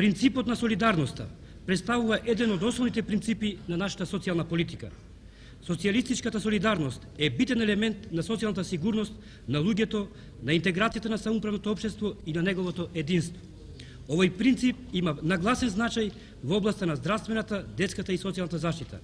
Принципот на солидарноста представува еден од основните принципи на нашата социјална политика. Социјалистичката солидарност е битен елемент на социјалната сигурност на луѓето, на интеграцијата на самоуправното општество и на неговото единство. Овој принцип има нагласен значај во областа на здравствената, детската и социјалната заштита.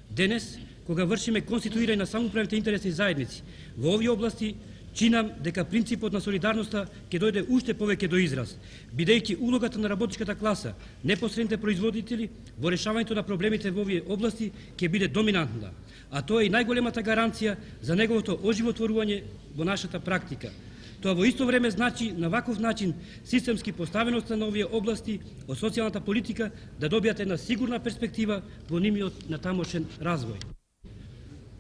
Денес, кога вршиме конституирање на самоуправните интересни заедници во овие области, чинам дека принципот на солидарноста ќе дојде уште повеќе до израз, бидејќи улогата на работничката класа, непосредните производители во решавањето на проблемите во овие области ќе биде доминантна, а тоа е и најголемата гаранција за неговото оживотворување во нашата практика. Тоа во исто време значи на ваков начин системски поставеноста на овие области од социјалната политика да добијат една сигурна перспектива во нивниот натамошен развој.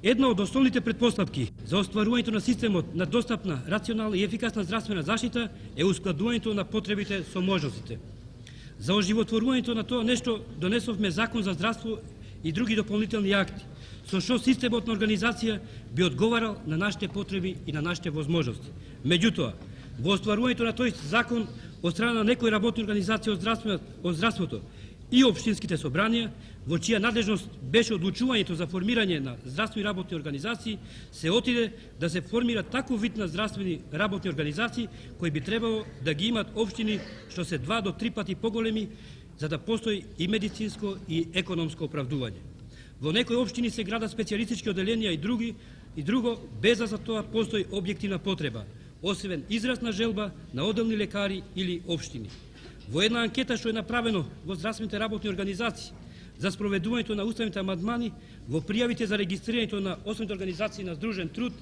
Една од основните претпоставки за остварувањето на системот на достапна, рационална и ефикасна здравствена заштита е ускладувањето на потребите со можностите. За оживотворувањето на тоа нешто донесовме Закон за здравство и други дополнителни акти, со што системот на организација би одговарал на нашите потреби и на нашите возможности. Меѓутоа, во остварувањето на тој закон од страна на некои работни организации од здравството и општинските собранија, во чија надлежност беше одлучувањето за формирање на здравствени работни организации, се отиде да се формира таков вид на здравствени работни организации кои би требало да ги имат општини што се 2 до 3 пати поголеми, за да постои и медицинско и економско оправдување. Во некои општини се градат специјалистички оделенија и друго, без да за тоа постои објективна потреба, освен изразна желба на одделни лекари или општини. Во една анкета што е направено во здравствените работни организации за спроведувањето на уставните амандмани, во пријавите за регистрирањето на основните организации на здружен труд,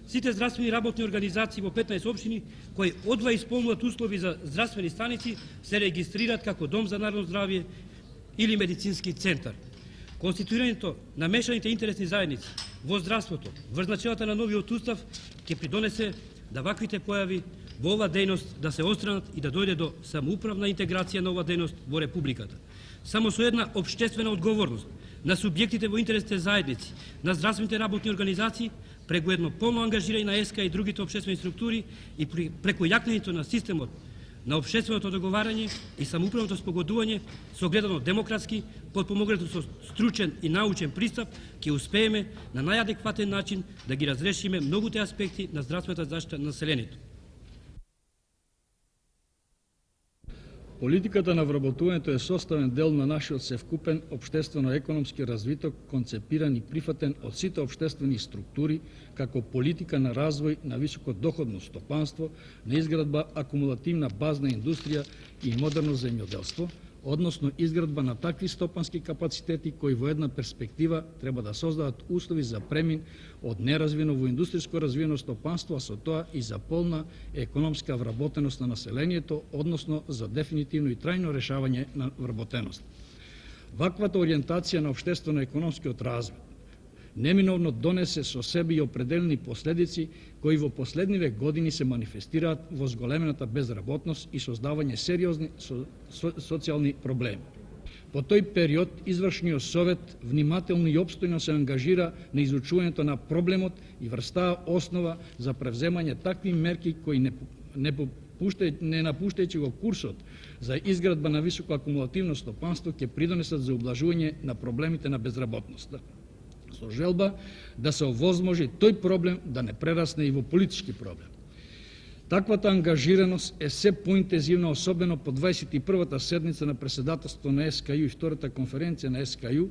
сите здравствени работни организации во 15 општини кои одва исполнуваат услови за здравствени станици се регистрираат како дом за народно здравје или медицински центар. Конституирањето на мешаните интересни заедници во здравството врз начелата на новиот устав ќе придонесе да ваквите појави во ова дејност да се отстранат и да дојде до самоуправна интеграција на ова дејност во Републиката. Само со една општествена одговорност на субјектите во интересните заедници, на здравствените работни организации, преку едно полно ангажирање на ЕСКА и другите општествени структури и преку јакнењето на системот на општественото договарање и самоуправното спогодување, согледано демократски, потпомогнато со стручен и научен пристап, ќе успееме на најадекватен начин да ги разрешиме многуте аспекти на здравствената заштита на населението. Политиката на вработувањето е составен дел на нашиот севкупен општествено-економски развиток, концепиран и прифатен од сите општествени структури како политика на развој на високодоходно стопанство, на изградба акумулативна базна индустрија и модерно земјоделство, односно изградба на такви стопански капацитети кои во една перспектива треба да создадат услови за премин од неразвиено во индустријско развиено стопанство, а со тоа и за полна економска вработеност на населението, односно за дефинитивно и трајно решавање на вработеност. Ваквата ориентација на општествено-економскиот развој неминовно донесе со себе и определени последици кои во последниве години се манифестираат во зголемената безработност и создавање сериозни социјални проблеми. По тој период Извршниот совет внимателно и опстојно се ангажира на изучувањето на проблемот и врз основа за превземање такви мерки кои не напуштајќи го курсот за изградба на високо акумулативно стопанство ќе придонесат за ублажување на проблемите на безработноста, со желба да се овозможи тој проблем да не прерасне и во политички проблем. Таквата ангажираност е се поинтензивна, особено по 21-та седница на председателството на СКЮ и втората конференција на СКЮ,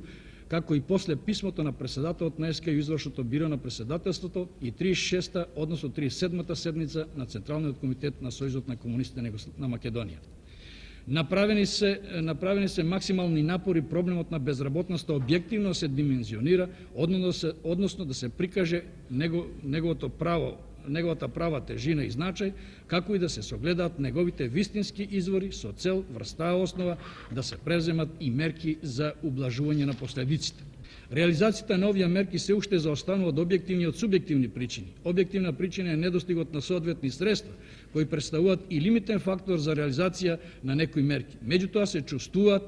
како и после писмото на председателот на СКЮ извршното биро на председателството и 36-та, односно 37-та седница на Централниот комитет на Сојузот на комунистите на Македонија. Направени се максимални напори проблемот на безработноста објективно се димензионира, односно да се прикаже неговата права тежина и значај, како и да се согледаат неговите вистински извори со цел врз таа основа да се преземат и мерки за ублажување на последиците. Реализацијата на овие мерки се уште заостанува од објективни и од субјективни причини. Објективна причина е недостигот на соодветни средства, кои представуваат и лимитен фактор за реализација на некои мерки. Меѓутоа се чувствуваат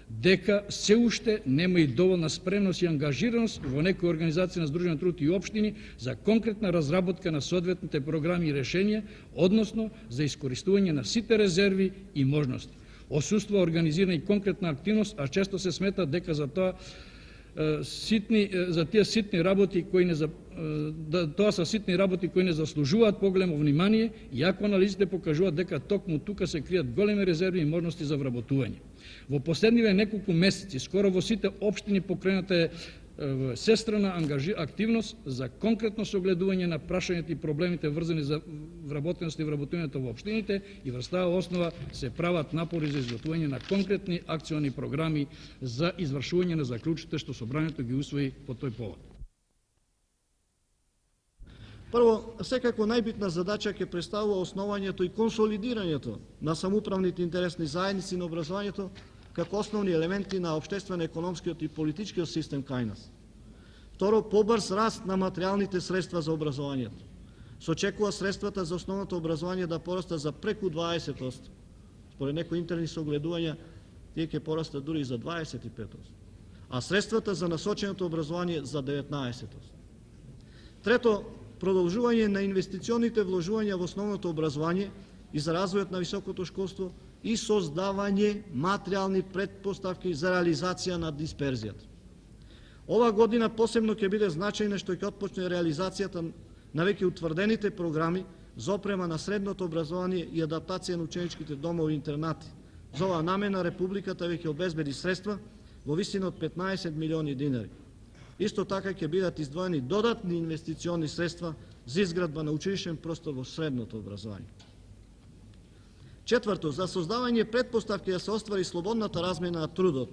дека се уште нема и доволна спремност и ангажираност во некои организации на Здружен труд и општини за конкретна разработка на соодветните програми и решенија, односно за искористување на сите резерви и можности. Осуства организирана и конкретна активност, а често се смета дека за тие ситни работи кои не заслужуваат поголемо внимание, иако анализите покажуваат дека токму тука се кријат големи резерви и можности за вработување. Во последниве неколку месеци, скоро во сите општини покрената е сестрана активност за конкретно согледување на прашањата и проблемите врзани за вработеност и вработувањето во општините и врз таа основа се прават напори за изготвување на конкретни акциони програми за извршување на заклучите што собранието ги усвои по тој повод. Прво, секако најбитна задача ќе представува основањето и консолидирањето на самоуправните интересни заедници на образованието како основни елементи на општествено-економскиот и политичкиот систем кај нас. Второ, побрз раст на материјалните средства за образованието. Се очекува средствата за основното образование да порастат за преку 20%. Според некои интерни согледувања, тие ќе порастат дури и за 25%. А средствата за насоченото образование за 19%. Трето, продолжување на инвестиционите вложувања во основното образование и за развојот на високото школство и создавање материјални претпоставки за реализација на дисперзијата. Ова година посебно ќе биде значајна што ќе отпочне реализацијата на веќе утврдените програми за опрема на средното образование и адаптација на ученичките домови и интернати. За оваа намена Републиката веќе обезбеди средства во висина од 15 милиони динари. Исто така ќе бидат издвоени додатни инвестициони средства за изградба на училишен простор во средното образование. Четврто, за создавање претпоставки да се оствари слободната размена на трудот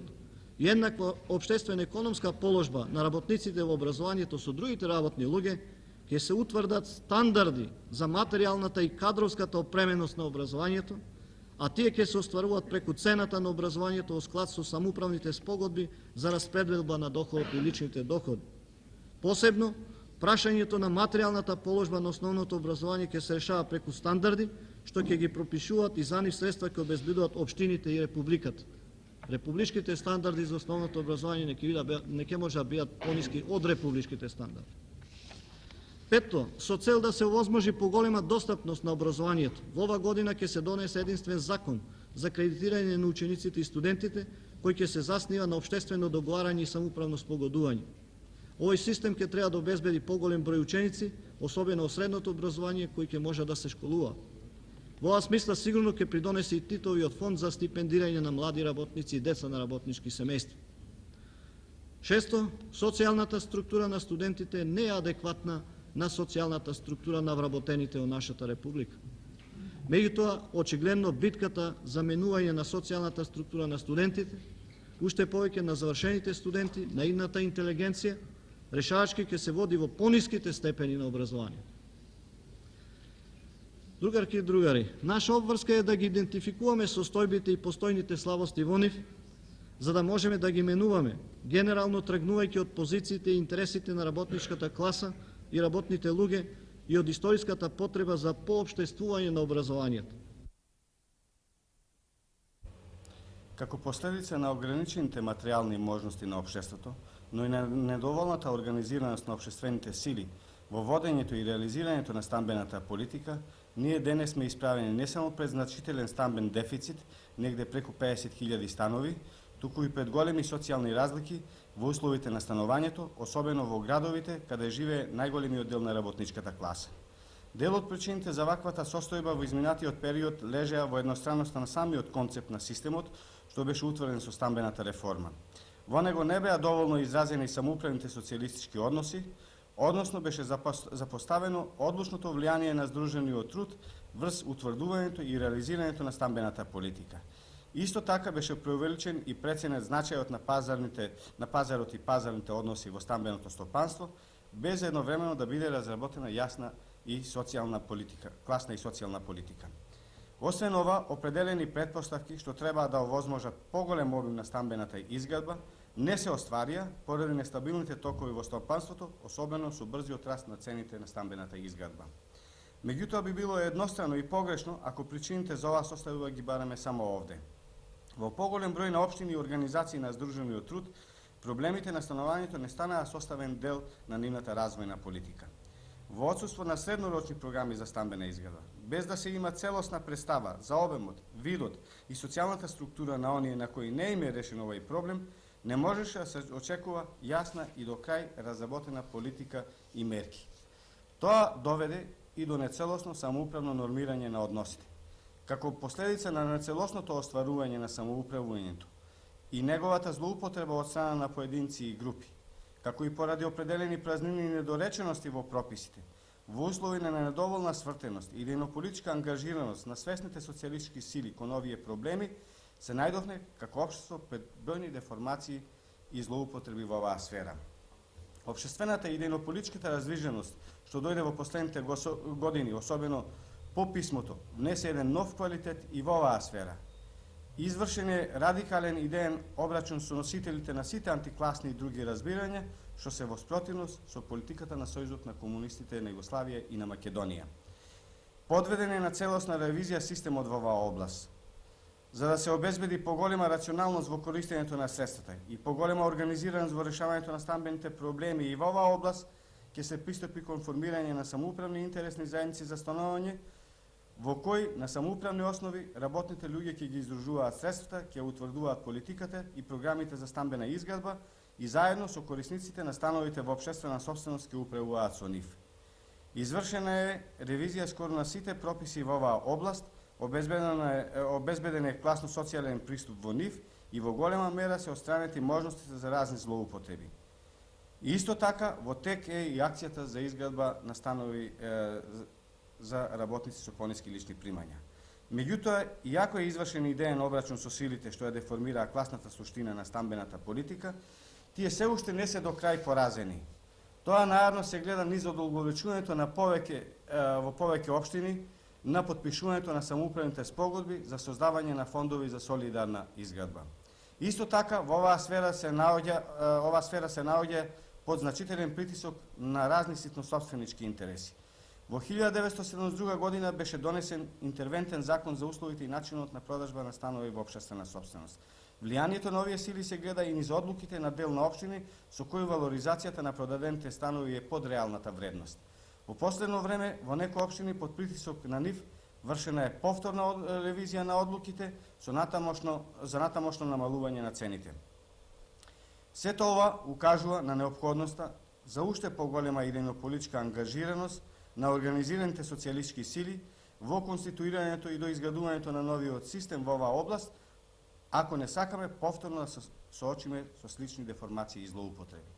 и еднаква општествена економска положба на работниците во образованието со другите работни луѓе, ќе се утврдат стандарди за материјалната и кадровската опременост на образованието, а тие ќе се остваруваат преку цената на образованието во склад со самоуправните спогодби за распределба на доходот и личните доходи. Посебно, прашањето на материјалната положба на основното образование ќе се решава преку стандарди, што ќе ги пропишуваат и за нив средства ќе обезбедуваат општините и Републиката. Републичките стандарди за основното образование не ќе може да бидат пониски од републичките стандарди. Петто, со цел да се овозможи поголема достапност на образованието, во ова година ќе се донесе единствен закон за кредитирање на учениците и студентите, кој ќе се заснива на општествено договарање и самоуправно спогодување. Овој систем ќе треба да обезбеди поголем број ученици, особено во средното образование, кои ќе може да се школува. Во оваа смисла сигурно ќе придонесе и Титовиот фонд за стипендирање на млади работници и деца на работнички семејства. Шесто, социјалната структура на студентите не е адекватна на социјалната структура на вработените во нашата република. Меѓутоа, очигледно битката за менување на социјалната структура на студентите, уште повеќе на завршените студенти, на идната интелигенција, решавачки ќе се води во пониските степени на образование. Другарки и другари, наша обврска е да ги идентификуваме состојбите и постојните слабости во нив, за да можеме да ги менуваме, генерално тргнувајќи од позициите и интересите на работничката класа и работните луѓе и од историската потреба за поопштествување на образованието. Како последица на ограничените материјални можности на општеството, но и на недоволната организираност на општествените сили во водењето и реализирањето на стамбената политика, ние денес сме исправени не само пред значителен стамбен дефицит, негде преку 50.000 станови, туку и пред големи социјални разлики во условите на станувањето, особено во градовите, каде живее најголемиот дел на работничката класа. Дел од причините за ваквата состојба во изминатиот период лежеа во едностранноста на самиот концепт на системот, што беше утврден со стамбената реформа. Во него не беа доволно изразени самоуправните социјалистички односи, односно беше запоставено одлучното влијание на здружениот труд врз утврдувањето и реализирањето на стамбената политика. Исто така беше преувеличен и преценет значајот на пазарот и пазарните односи во стамбеното стопанство, без едновремено да биде разработена јасна и социјална политика, класна и социјална политика. Освен ова, определени претпоставки што треба да овозможат поголем обим на стамбената изградба, не се остварија поради нестабилните токови во стопанството, особено со брзиот раст на цените на стамбената изградба. Меѓутоа би било еднострано и погрешно ако причините за оваа состојба ги бараме само овде. Во поголем број на општини и организации на здружениот труд, проблемите на станувањето не станаа составен дел на нивната развојна политика. Во отсуство на среднорочни програми за стамбена изградба, без да се има целосна представа за обемот, видот и социјалната структура на оние на кои не им е решен овој проблем, не можеше да се очекува јасна и до крај разработена политика и мерки. Тоа доведе и до нецелосно самоуправно нормирање на односите. Како последица на нецелосното остварување на самоуправувањето и неговата злоупотреба од страна на поединци и групи, како и поради определени празнини и недоречености во прописите, во услови на недоволна свртеност и идејно-политичка ангажираност на свесните социјалистички сили кон овие проблеми, се најдовме како општество пред бројни деформации и злоупотреби во оваа сфера. Општествената и идејно-политичката раздвиженост, што дојде во последните години, особено по писмото, внесе еден нов квалитет и во оваа сфера. Извршен е радикален идеен обрачун со носителите на сите антикласни и други разбирања, што се во спротивност со политиката на Сојузот на комунистите на Југославија и на Македонија. Подведен е на целосна ревизија системот во оваа област, за да се обезбеди поголема рационалност во користењето на средствата и поголема организираност во решавањето на стамбените проблеми и во оваа област, ќе се пристапи кон формирање на самоуправни интересни заедници за становање, во кои на самоуправни основи работните луѓе ќе ги издружуваат средствата, ќе утврдуваат политиката и програмите за стамбена изградба и заедно со корисниците на становите во општествена сопственост ќе управуваат со нив. Извршена е ревизија скоро на сите прописи во оваа област, обезбеден е класно-социјален приступ во нив и во голема мера се отстранети можностите за разни злоупотреби. И исто така, во тек е и акцијата за изградба на станови за работници со пониски лични примања. Меѓутоа, иако е извршен идеен обрачун со силите што ја деформираа класната суштина на стамбената политика, тие се уште не се до крај поразени. Тоа најавно се гледа низ одолговечувањето на во повеќе општини, на потпишувањето на самоуправните спогодби за создавање на фондови за солидарна изградба. Исто така, во оваа сфера се наоѓа под значителен притисок на разни ситносопственички интереси. Во 1972 година беше донесен интервентен закон за условите и начинот на продажба на станови во општествена сопственост. Влијанието на овие сили се гледа и низ одлуките на дел на општини со кои валоризацијата на продадените станови е под реалната вредност. Во последно време, во некои општини под притисок на нив, вршена е повторна ревизија на одлуките за натамошно намалување на цените. Сето ова укажува на неопходноста за уште поголема идејно-политичка ангажираност на организираните социјалистички сили во конституирањето и доизградувањето на новиот систем во оваа област, ако не сакаме повторно да се соочиме со слични деформации и злоупотреби.